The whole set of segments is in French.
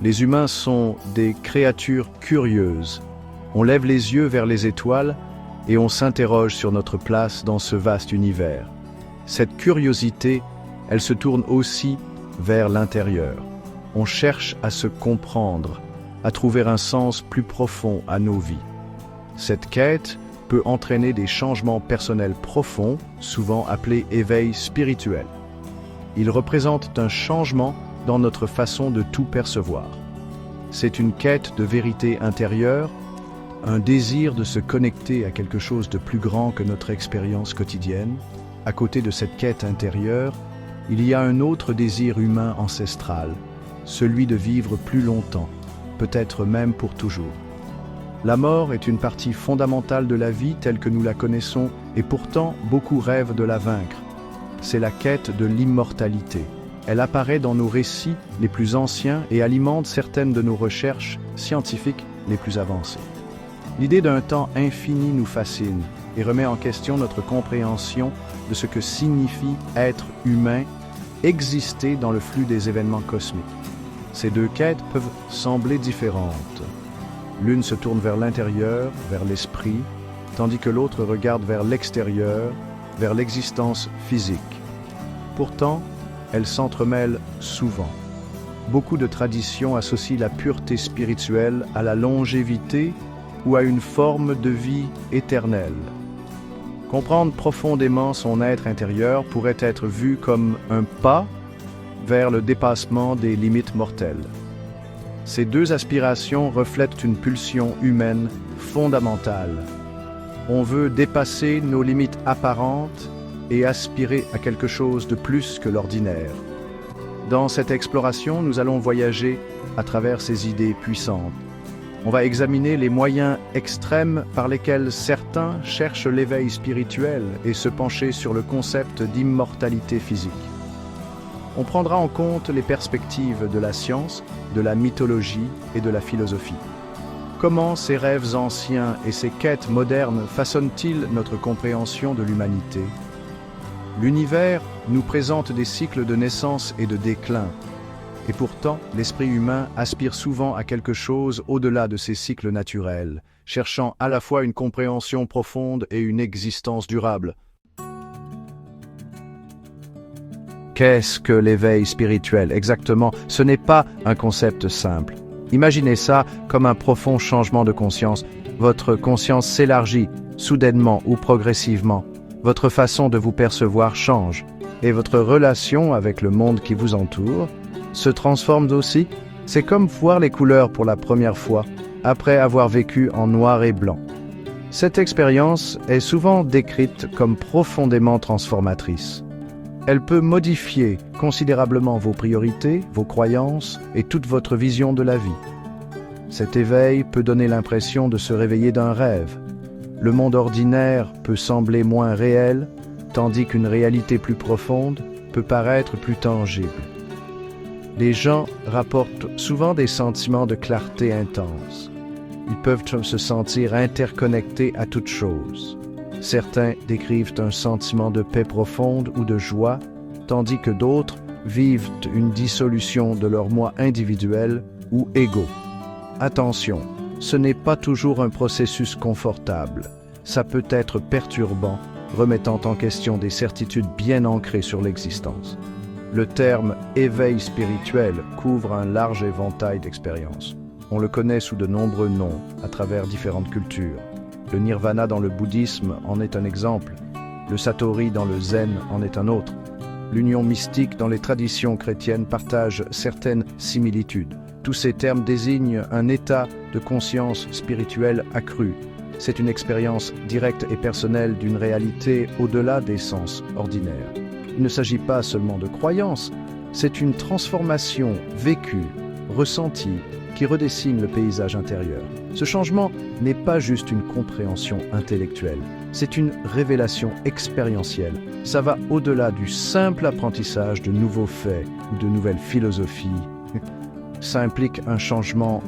Les humains sont des créatures curieuses. On lève les yeux vers les étoiles et on s'interroge sur notre place dans ce vaste univers. Cette curiosité, elle se tourne aussi vers l'intérieur. On cherche à se comprendre, à trouver un sens plus profond à nos vies. Cette quête peut entraîner des changements personnels profonds, souvent appelés éveil spirituel. Ils représentent un changement dans notre façon de tout percevoir. C'est une quête de vérité intérieure, un désir de se connecter à quelque chose de plus grand que notre expérience quotidienne. À côté de cette quête intérieure, il y a un autre désir humain ancestral, celui de vivre plus longtemps, peut-être même pour toujours. La mort est une partie fondamentale de la vie telle que nous la connaissons et pourtant beaucoup rêvent de la vaincre. C'est la quête de l'immortalité. Elle apparaît dans nos récits les plus anciens et alimente certaines de nos recherches scientifiques les plus avancées. L'idée d'un temps infini nous fascine et remet en question notre compréhension de ce que signifie être humain, exister dans le flux des événements cosmiques. Ces deux quêtes peuvent sembler différentes. L'une se tourne vers l'intérieur, vers l'esprit, tandis que l'autre regarde vers l'extérieur, vers l'existence physique. Pourtant, elles s'entremêlent souvent. Beaucoup de traditions associent la pureté spirituelle à la longévité ou à une forme de vie éternelle. Comprendre profondément son être intérieur pourrait être vu comme un pas vers le dépassement des limites mortelles. Ces deux aspirations reflètent une pulsion humaine fondamentale. On veut dépasser nos limites apparentes et aspirer à quelque chose de plus que l'ordinaire. Dans cette exploration, nous allons voyager à travers ces idées puissantes. On va examiner les moyens extrêmes par lesquels certains cherchent l'éveil spirituel et se pencher sur le concept d'immortalité physique. On prendra en compte les perspectives de la science, de la mythologie et de la philosophie. Comment ces rêves anciens et ces quêtes modernes façonnent-ils notre compréhension de l'humanité ? L'univers nous présente des cycles de naissance et de déclin. Et pourtant, l'esprit humain aspire souvent à quelque chose au-delà de ces cycles naturels, cherchant à la fois une compréhension profonde et une existence durable. Qu'est-ce que l'éveil spirituel? Exactement, ce n'est pas un concept simple. Imaginez ça comme un profond changement de conscience. Votre conscience s'élargit, soudainement ou progressivement. Votre façon de vous percevoir change, et votre relation avec le monde qui vous entoure se transforme aussi. C'est comme voir les couleurs pour la première fois, après avoir vécu en noir et blanc. Cette expérience est souvent décrite comme profondément transformatrice. Elle peut modifier considérablement vos priorités, vos croyances et toute votre vision de la vie. Cet éveil peut donner l'impression de se réveiller d'un rêve. Le monde ordinaire peut sembler moins réel, tandis qu'une réalité plus profonde peut paraître plus tangible. Les gens rapportent souvent des sentiments de clarté intense. Ils peuvent se sentir interconnectés à toute chose. Certains décrivent un sentiment de paix profonde ou de joie, tandis que d'autres vivent une dissolution de leur moi individuel ou égaux. Attention, ce n'est pas toujours un processus confortable. Ça peut être perturbant, remettant en question des certitudes bien ancrées sur l'existence. Le terme « éveil spirituel » couvre un large éventail d'expériences. On le connaît sous de nombreux noms, à travers différentes cultures. Le nirvana dans le bouddhisme en est un exemple. Le satori dans le zen en est un autre. L'union mystique dans les traditions chrétiennes partage certaines similitudes. Tous ces termes désignent un état de conscience spirituelle accru. C'est une expérience directe et personnelle d'une réalité au-delà des sens ordinaires. Il ne s'agit pas seulement de croyances, c'est une transformation vécue, ressentie, qui redessine le paysage intérieur. Ce changement n'est pas juste une compréhension intellectuelle, c'est une révélation expérientielle. Ça va au-delà du simple apprentissage de nouveaux faits ou de nouvelles philosophies. Ça implique un changement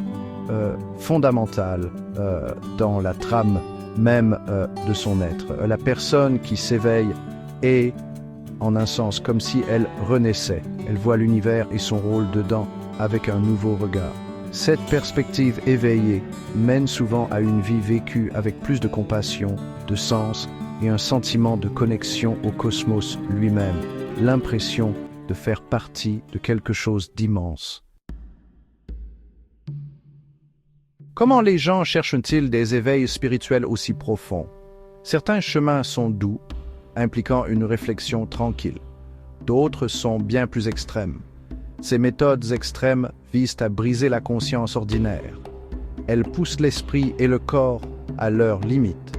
fondamental dans la trame même de son être. La personne qui s'éveille est, en un sens, comme si elle renaissait. Elle voit l'univers et son rôle dedans avec un nouveau regard. Cette perspective éveillée mène souvent à une vie vécue avec plus de compassion, de sens et un sentiment de connexion au cosmos lui-même, l'impression de faire partie de quelque chose d'immense. Comment les gens cherchent-ils des éveils spirituels aussi profonds? Certains chemins sont doux, impliquant une réflexion tranquille. D'autres sont bien plus extrêmes. Ces méthodes extrêmes visent à briser la conscience ordinaire. Elles poussent l'esprit et le corps à leurs limites.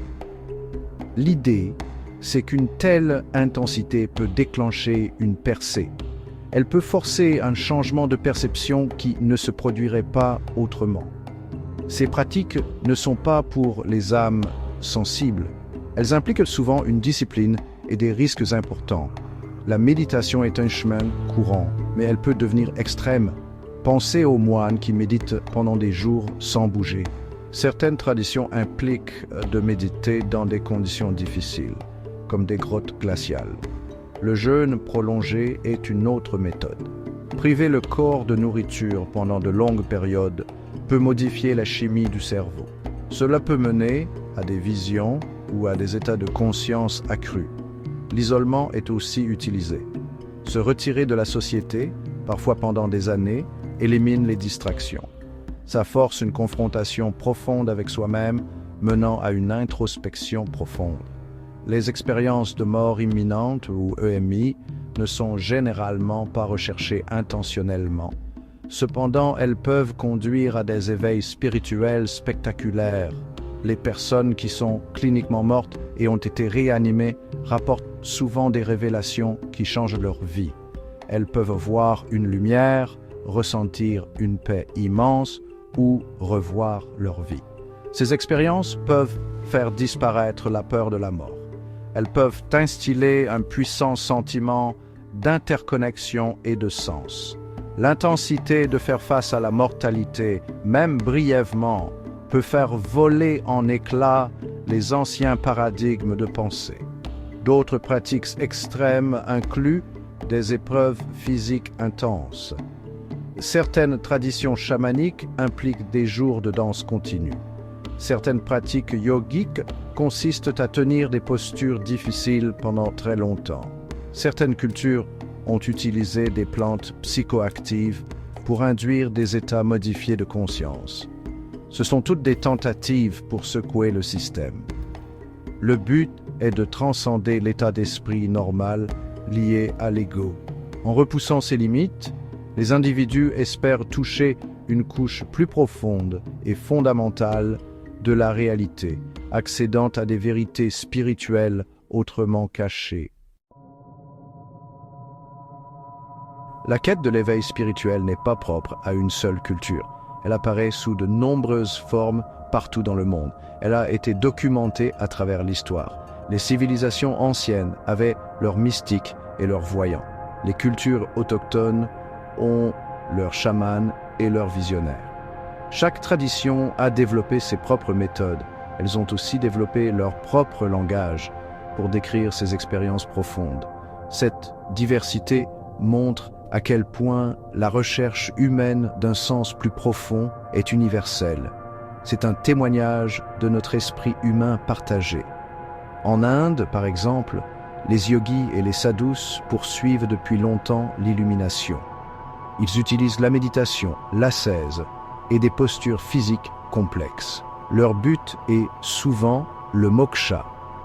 L'idée, c'est qu'une telle intensité peut déclencher une percée. Elle peut forcer un changement de perception qui ne se produirait pas autrement. Ces pratiques ne sont pas pour les âmes sensibles. Elles impliquent souvent une discipline et des risques importants. La méditation est un chemin courant, mais elle peut devenir extrême. Pensez aux moines qui méditent pendant des jours sans bouger. Certaines traditions impliquent de méditer dans des conditions difficiles, comme des grottes glaciales. Le jeûne prolongé est une autre méthode. Priver le corps de nourriture pendant de longues périodes peut modifier la chimie du cerveau. Cela peut mener à des visions ou à des états de conscience accrus. L'isolement est aussi utilisé. Se retirer de la société, parfois pendant des années, élimine les distractions. Ça force une confrontation profonde avec soi-même, menant à une introspection profonde. Les expériences de mort imminente ou EMI ne sont généralement pas recherchées intentionnellement. Cependant, elles peuvent conduire à des éveils spirituels spectaculaires. Les personnes qui sont cliniquement mortes et ont été réanimées rapportent souvent des révélations qui changent leur vie. Elles peuvent voir une lumière, ressentir une paix immense ou revoir leur vie. Ces expériences peuvent faire disparaître la peur de la mort. Elles peuvent instiller un puissant sentiment d'interconnexion et de sens. L'intensité de faire face à la mortalité, même brièvement, peut faire voler en éclats les anciens paradigmes de pensée. D'autres pratiques extrêmes incluent des épreuves physiques intenses. Certaines traditions chamaniques impliquent des jours de danse continue. Certaines pratiques yogiques consistent à tenir des postures difficiles pendant très longtemps. Certaines cultures ont utilisé des plantes psychoactives pour induire des états modifiés de conscience. Ce sont toutes des tentatives pour secouer le système. Le but est de transcender l'état d'esprit normal lié à l'ego. En repoussant ses limites, les individus espèrent toucher une couche plus profonde et fondamentale de la réalité, accédant à des vérités spirituelles autrement cachées. La quête de l'éveil spirituel n'est pas propre à une seule culture. Elle apparaît sous de nombreuses formes partout dans le monde. Elle a été documentée à travers l'histoire. Les civilisations anciennes avaient leurs mystiques et leurs voyants. Les cultures autochtones ont leurs chamans et leurs visionnaires. Chaque tradition a développé ses propres méthodes. Elles ont aussi développé leur propre langage pour décrire ces expériences profondes. Cette diversité montre à quel point la recherche humaine d'un sens plus profond est universelle. C'est un témoignage de notre esprit humain partagé. En Inde, par exemple, les yogis et les sadhus poursuivent depuis longtemps l'illumination. Ils utilisent la méditation, l'ascèse et des postures physiques complexes. Leur but est souvent le moksha,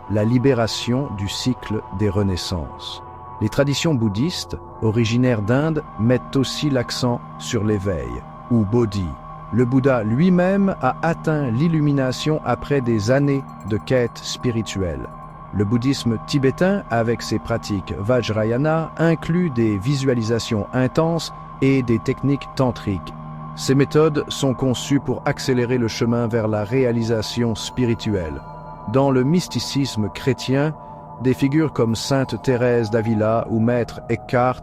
la libération du cycle des renaissances. Les traditions bouddhistes, originaires d'Inde, mettent aussi l'accent sur l'éveil, ou bodhi. Le Bouddha lui-même a atteint l'illumination après des années de quête spirituelle. Le bouddhisme tibétain, avec ses pratiques Vajrayana, inclut des visualisations intenses et des techniques tantriques. Ces méthodes sont conçues pour accélérer le chemin vers la réalisation spirituelle. Dans le mysticisme chrétien, des figures comme Sainte Thérèse d'Avila ou Maître Eckhart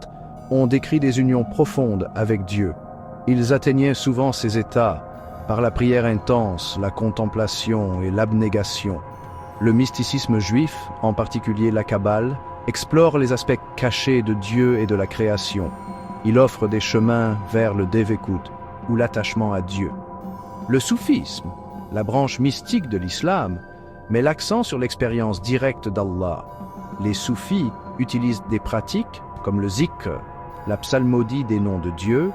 ont décrit des unions profondes avec Dieu. Ils atteignaient souvent ces états par la prière intense, la contemplation et l'abnégation. Le mysticisme juif, en particulier la Kabbale, explore les aspects cachés de Dieu et de la création. Il offre des chemins vers le Devekut, ou l'attachement à Dieu. Le soufisme, la branche mystique de l'islam, met l'accent sur l'expérience directe d'Allah. Les soufis utilisent des pratiques comme le zikr, la psalmodie des noms de Dieu,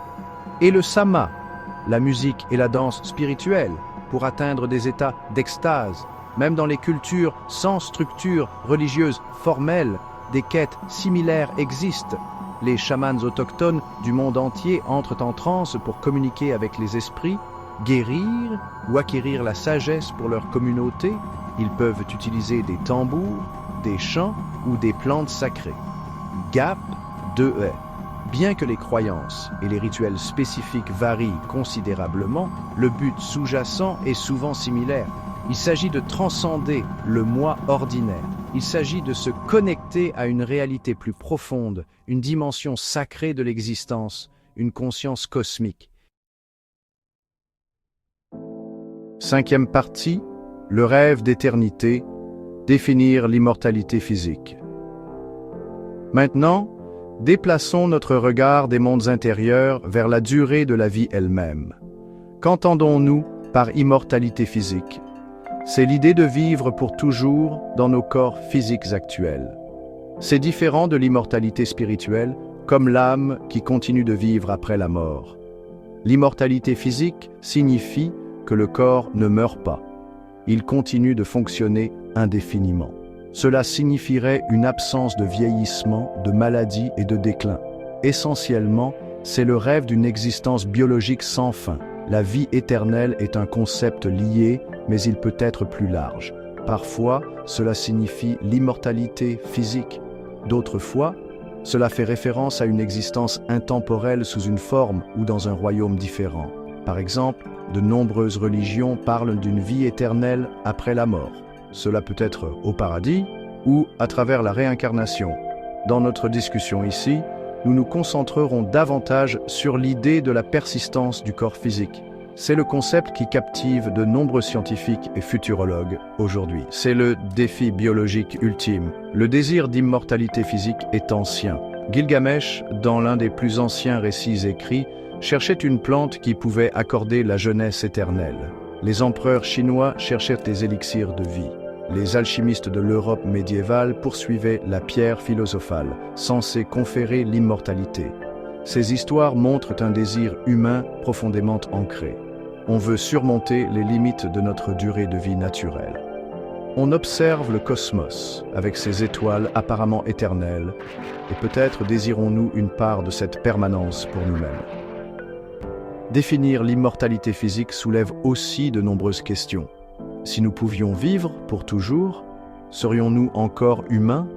et le sama, la musique et la danse spirituelle, pour atteindre des états d'extase. Même dans les cultures sans structure religieuse formelle, des quêtes similaires existent. Les chamans autochtones du monde entier entrent en transe pour communiquer avec les esprits, guérir ou acquérir la sagesse pour leur communauté. Ils peuvent utiliser des tambours, des chants ou des plantes sacrées. Gap 2e. Bien que les croyances et les rituels spécifiques varient considérablement, le but sous-jacent est souvent similaire. Il s'agit de transcender le moi ordinaire. Il s'agit de se connecter à une réalité plus profonde, une dimension sacrée de l'existence, une conscience cosmique. 5e partie, le rêve d'éternité, définir l'immortalité physique. Maintenant, déplaçons notre regard des mondes intérieurs vers la durée de la vie elle-même. Qu'entendons-nous par immortalité physique ? C'est l'idée de vivre pour toujours dans nos corps physiques actuels. C'est différent de l'immortalité spirituelle, comme l'âme qui continue de vivre après la mort. L'immortalité physique signifie que le corps ne meurt pas. Il continue de fonctionner indéfiniment. Cela signifierait une absence de vieillissement, de maladie et de déclin. Essentiellement, c'est le rêve d'une existence biologique sans fin. La vie éternelle est un concept lié, mais il peut être plus large. Parfois, cela signifie l'immortalité physique. D'autres fois, cela fait référence à une existence intemporelle sous une forme ou dans un royaume différent. Par exemple, de nombreuses religions parlent d'une vie éternelle après la mort. Cela peut être au paradis ou à travers la réincarnation. Dans notre discussion ici, nous nous concentrerons davantage sur l'idée de la persistance du corps physique. C'est le concept qui captive de nombreux scientifiques et futurologues aujourd'hui. C'est le défi biologique ultime. Le désir d'immortalité physique est ancien. Gilgamesh, dans l'un des plus anciens récits écrits, cherchait une plante qui pouvait accorder la jeunesse éternelle. Les empereurs chinois cherchaient des élixirs de vie. Les alchimistes de l'Europe médiévale poursuivaient la pierre philosophale, censée conférer l'immortalité. Ces histoires montrent un désir humain profondément ancré. On veut surmonter les limites de notre durée de vie naturelle. On observe le cosmos, avec ses étoiles apparemment éternelles, et peut-être désirons-nous une part de cette permanence pour nous-mêmes. Définir l'immortalité physique soulève aussi de nombreuses questions. Si nous pouvions vivre pour toujours, serions-nous encore humains ?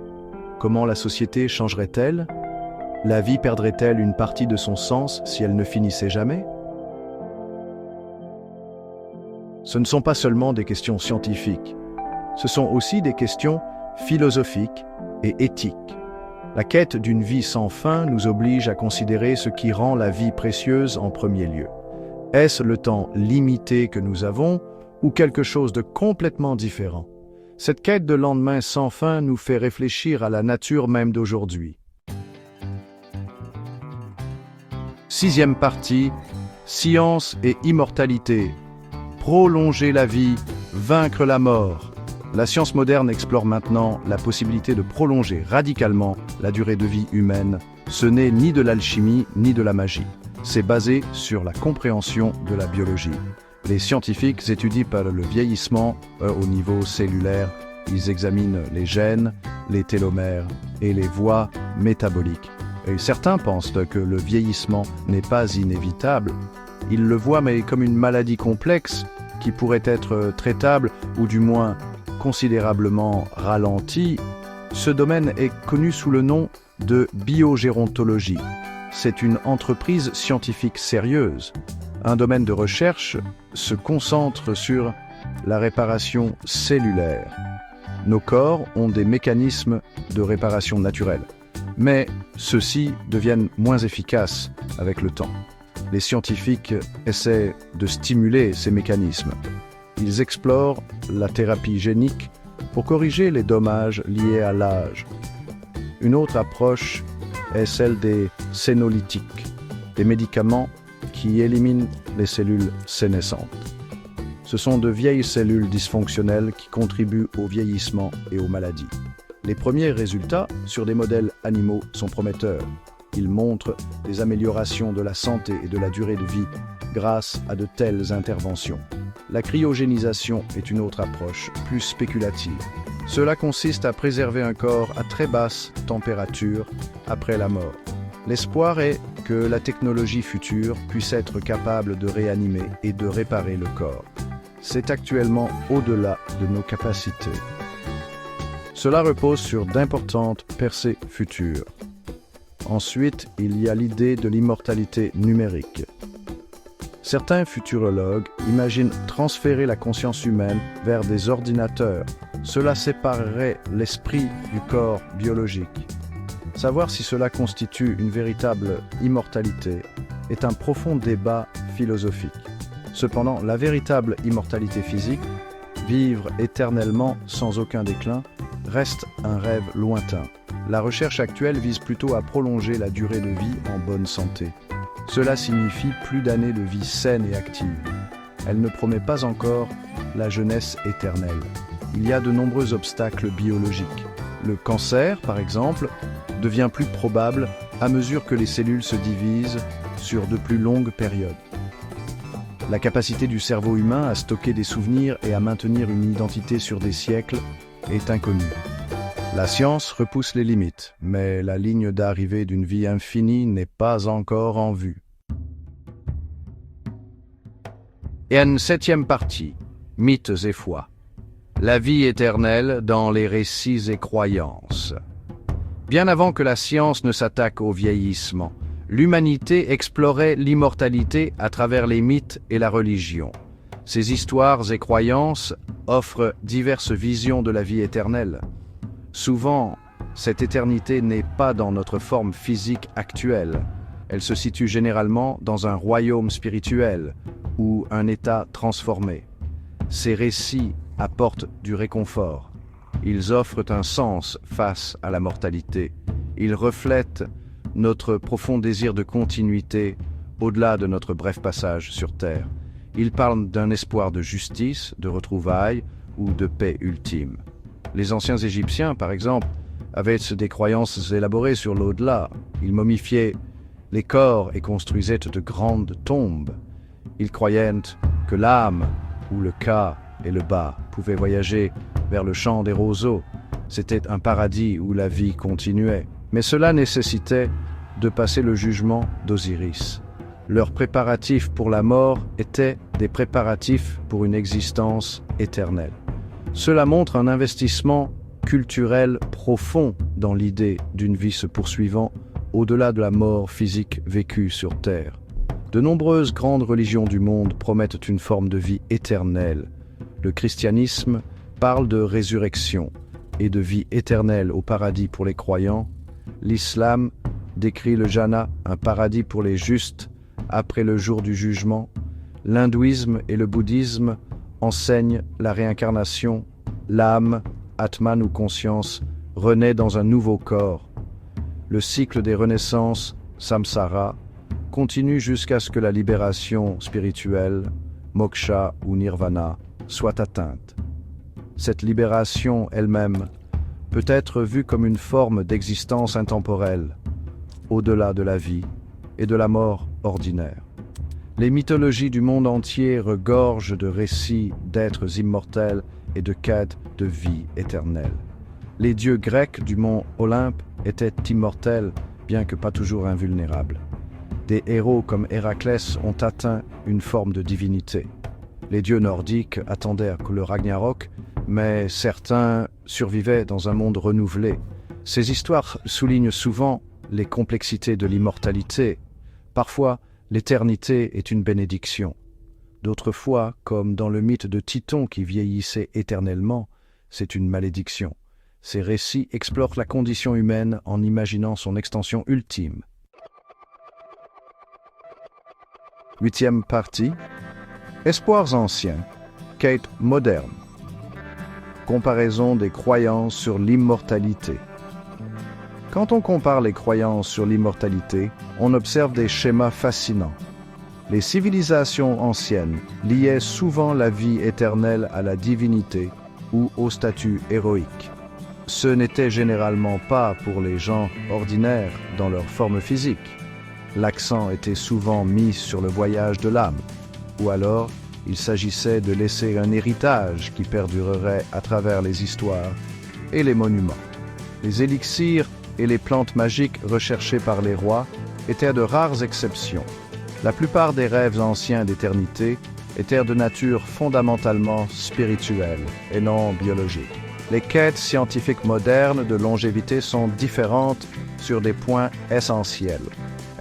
Comment la société changerait-elle ? La vie perdrait-elle une partie de son sens si elle ne finissait jamais ? Ce ne sont pas seulement des questions scientifiques, ce sont aussi des questions philosophiques et éthiques. La quête d'une vie sans fin nous oblige à considérer ce qui rend la vie précieuse en premier lieu. Est-ce le temps limité que nous avons ou quelque chose de complètement différent? Cette quête de lendemain sans fin nous fait réfléchir à la nature même d'aujourd'hui. 6e partie, science et immortalité. Prolonger la vie, vaincre la mort. La science moderne explore maintenant la possibilité de prolonger radicalement la durée de vie humaine. Ce n'est ni de l'alchimie ni de la magie. C'est basé sur la compréhension de la biologie. Les scientifiques étudient le vieillissement au niveau cellulaire. Ils examinent les gènes, les télomères et les voies métaboliques. Et certains pensent que le vieillissement n'est pas inévitable. Ils le voient mais comme une maladie complexe qui pourrait être traitable ou du moins considérablement ralentie. Ce domaine est connu sous le nom de biogérontologie. C'est une entreprise scientifique sérieuse. Un domaine de recherche se concentre sur la réparation cellulaire. Nos corps ont des mécanismes de réparation naturelle, mais ceux-ci deviennent moins efficaces avec le temps. Les scientifiques essaient de stimuler ces mécanismes. Ils explorent la thérapie génique pour corriger les dommages liés à l'âge. Une autre approche est celle des sénolytiques, des médicaments qui éliminent les cellules sénescentes. Ce sont de vieilles cellules dysfonctionnelles qui contribuent au vieillissement et aux maladies. Les premiers résultats sur des modèles animaux sont prometteurs. Ils montrent des améliorations de la santé et de la durée de vie grâce à de telles interventions. La cryogénisation est une autre approche, plus spéculative. Cela consiste à préserver un corps à très basse température après la mort. L'espoir est que la technologie future puisse être capable de réanimer et de réparer le corps. C'est actuellement au-delà de nos capacités. Cela repose sur d'importantes percées futures. Ensuite, il y a l'idée de l'immortalité numérique. Certains futurologues imaginent transférer la conscience humaine vers des ordinateurs. Cela séparerait l'esprit du corps biologique. Savoir si cela constitue une véritable immortalité est un profond débat philosophique. Cependant, la véritable immortalité physique, vivre éternellement sans aucun déclin, reste un rêve lointain. La recherche actuelle vise plutôt à prolonger la durée de vie en bonne santé. Cela signifie plus d'années de vie saine et active. Elle ne promet pas encore la jeunesse éternelle. Il y a de nombreux obstacles biologiques. Le cancer, par exemple, devient plus probable à mesure que les cellules se divisent sur de plus longues périodes. La capacité du cerveau humain à stocker des souvenirs et à maintenir une identité sur des siècles est inconnue. La science repousse les limites, mais la ligne d'arrivée d'une vie infinie n'est pas encore en vue. Et une septième partie, mythes et foi. La vie éternelle dans les récits et croyances. Bien avant que la science ne s'attaque au vieillissement, l'humanité explorait l'immortalité à travers les mythes et la religion. Ces histoires et croyances offrent diverses visions de la vie éternelle. Souvent, cette éternité n'est pas dans notre forme physique actuelle. Elle se situe généralement dans un royaume spirituel ou un état transformé. Ces récits apportent du réconfort. Ils offrent un sens face à la mortalité. Ils reflètent notre profond désir de continuité au-delà de notre bref passage sur Terre. Ils parlent d'un espoir de justice, de retrouvailles ou de paix ultime. Les anciens Égyptiens, par exemple, avaient des croyances élaborées sur l'au-delà. Ils momifiaient les corps et construisaient de grandes tombes. Ils croyaient que l'âme, ou le Ka et le Ba, pouvaient voyager vers le champ des roseaux. C'était un paradis où la vie continuait. Mais cela nécessitait de passer le jugement d'Osiris. Leurs préparatifs pour la mort étaient des préparatifs pour une existence éternelle. Cela montre un investissement culturel profond dans l'idée d'une vie se poursuivant au-delà de la mort physique vécue sur Terre. De nombreuses grandes religions du monde promettent une forme de vie éternelle. Le christianisme parle de résurrection et de vie éternelle au paradis pour les croyants. L'islam décrit le Jannah, un paradis pour les justes, après le jour du jugement. L'hindouisme et le bouddhisme enseignent la réincarnation. L'âme, Atman ou conscience, renaît dans un nouveau corps. Le cycle des renaissances, samsara, continue jusqu'à ce que la libération spirituelle, moksha ou nirvana, soit atteinte. Cette libération elle-même peut être vue comme une forme d'existence intemporelle, au-delà de la vie et de la mort ordinaire. Les mythologies du monde entier regorgent de récits d'êtres immortels et de quêtes de vie éternelle. Les dieux grecs du mont Olympe étaient immortels, bien que pas toujours invulnérables. Des héros comme Héraclès ont atteint une forme de divinité. Les dieux nordiques attendaient le Ragnarok, mais certains survivaient dans un monde renouvelé. Ces histoires soulignent souvent les complexités de l'immortalité. Parfois, l'éternité est une bénédiction. D'autres fois, comme dans le mythe de Titon qui vieillissait éternellement, c'est une malédiction. Ces récits explorent la condition humaine en imaginant son extension ultime. 8e partie. Espoirs anciens, quête moderne. Comparaison des croyances sur l'immortalité. Quand on compare les croyances sur l'immortalité, on observe des schémas fascinants. Les civilisations anciennes liaient souvent la vie éternelle à la divinité ou au statut héroïque. Ce n'était généralement pas pour les gens ordinaires dans leur forme physique. L'accent était souvent mis sur le voyage de l'âme, ou alors il s'agissait de laisser un héritage qui perdurerait à travers les histoires et les monuments. Les élixirs et les plantes magiques recherchées par les rois étaient de rares exceptions. La plupart des rêves anciens d'éternité étaient de nature fondamentalement spirituelle et non biologique. Les quêtes scientifiques modernes de longévité sont différentes sur des points essentiels.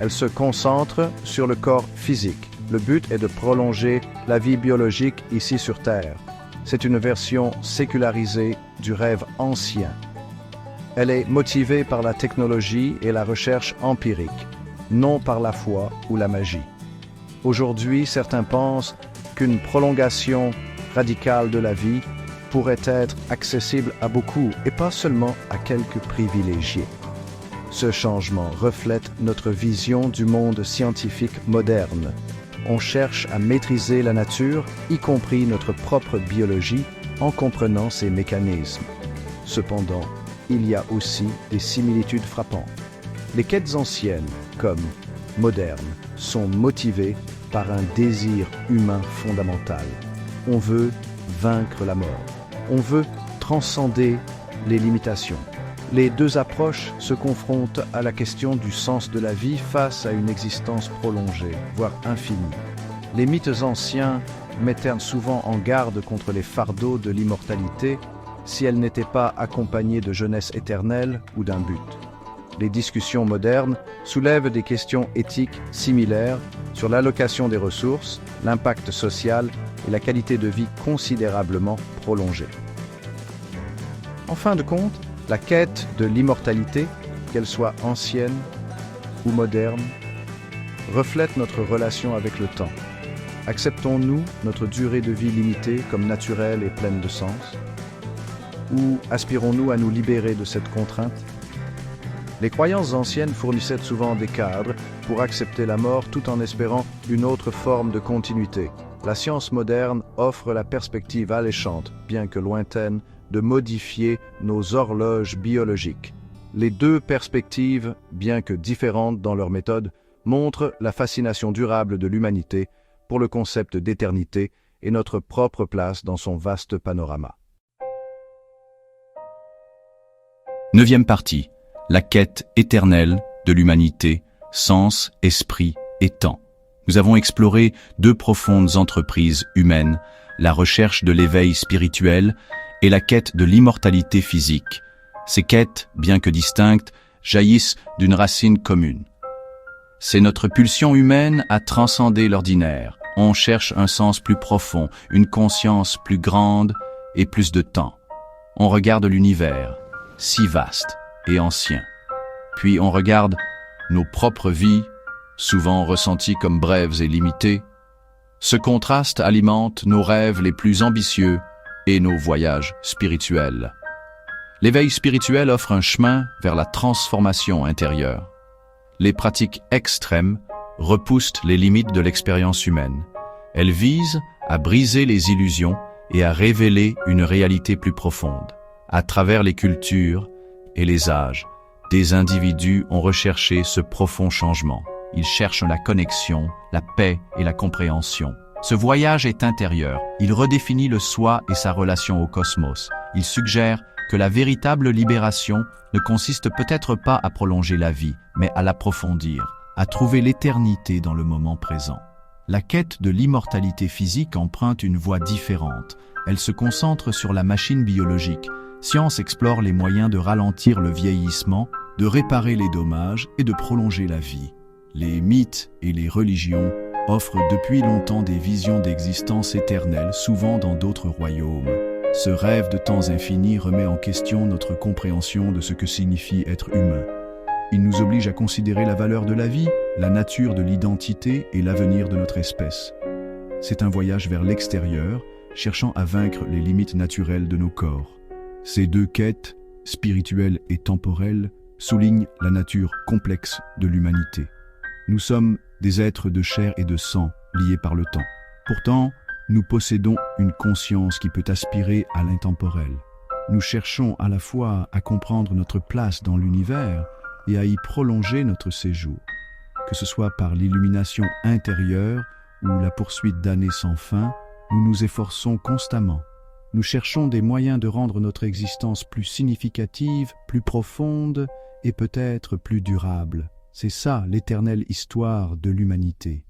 Elles se concentrent sur le corps physique. Le but est de prolonger la vie biologique ici sur Terre. C'est une version sécularisée du rêve ancien. Elle est motivée par la technologie et la recherche empirique, non par la foi ou la magie. Aujourd'hui, certains pensent qu'une prolongation radicale de la vie pourrait être accessible à beaucoup et pas seulement à quelques privilégiés. Ce changement reflète notre vision du monde scientifique moderne. On cherche à maîtriser la nature, y compris notre propre biologie, en comprenant ses mécanismes. Cependant, il y a aussi des similitudes frappantes. Les quêtes anciennes, comme modernes, sont motivées par un désir humain fondamental. On veut vaincre la mort. On veut transcender les limitations. Les deux approches se confrontent à la question du sens de la vie face à une existence prolongée, voire infinie. Les mythes anciens mettaient souvent en garde contre les fardeaux de l'immortalité si elle n'était pas accompagnée de jeunesse éternelle ou d'un but. Les discussions modernes soulèvent des questions éthiques similaires sur l'allocation des ressources, l'impact social et la qualité de vie considérablement prolongée. En fin de compte, la quête de l'immortalité, qu'elle soit ancienne ou moderne, reflète notre relation avec le temps. Acceptons-nous notre durée de vie limitée comme naturelle et pleine de sens? Ou aspirons-nous à nous libérer de cette contrainte? Les croyances anciennes fournissaient souvent des cadres pour accepter la mort tout en espérant une autre forme de continuité. La science moderne offre la perspective alléchante, bien que lointaine, de modifier nos horloges biologiques. Les deux perspectives, bien que différentes dans leur méthode, montrent la fascination durable de l'humanité pour le concept d'éternité et notre propre place dans son vaste panorama. 9e partie. La quête éternelle de l'humanité, sens, esprit et temps. Nous avons exploré deux profondes entreprises humaines, la recherche de l'éveil spirituel et la quête de l'immortalité physique. Ces quêtes, bien que distinctes, jaillissent d'une racine commune. C'est notre pulsion humaine à transcender l'ordinaire. On cherche un sens plus profond, une conscience plus grande et plus de temps. On regarde l'univers, si vaste et ancien. Puis on regarde nos propres vies, souvent ressenties comme brèves et limitées. Ce contraste alimente nos rêves les plus ambitieux et nos voyages spirituels. L'éveil spirituel offre un chemin vers la transformation intérieure. Les pratiques extrêmes repoussent les limites de l'expérience humaine. Elles visent à briser les illusions et à révéler une réalité plus profonde. À travers les cultures et les âges, des individus ont recherché ce profond changement. Ils cherchent la connexion, la paix et la compréhension. Ce voyage est intérieur. Il redéfinit le soi et sa relation au cosmos. Il suggère que la véritable libération ne consiste peut-être pas à prolonger la vie, mais à l'approfondir, à trouver l'éternité dans le moment présent. La quête de l'immortalité physique emprunte une voie différente. Elle se concentre sur la machine biologique. Science explore les moyens de ralentir le vieillissement, de réparer les dommages et de prolonger la vie. Les mythes et les religions offrent depuis longtemps des visions d'existence éternelle, souvent dans d'autres royaumes. Ce rêve de temps infini remet en question notre compréhension de ce que signifie être humain. Il nous oblige à considérer la valeur de la vie, la nature de l'identité et l'avenir de notre espèce. C'est un voyage vers l'extérieur, cherchant à vaincre les limites naturelles de nos corps. Ces deux quêtes, spirituelle et temporelle, souligne la nature complexe de l'humanité. Nous sommes des êtres de chair et de sang liés par le temps. Pourtant, nous possédons une conscience qui peut aspirer à l'intemporel. Nous cherchons à la fois à comprendre notre place dans l'univers et à y prolonger notre séjour, que ce soit par l'illumination intérieure ou la poursuite d'années sans fin. Nous nous efforçons constamment. Nous cherchons des moyens de rendre notre existence plus significative, plus profonde et peut-être plus durable. C'est ça l'éternelle histoire de l'humanité.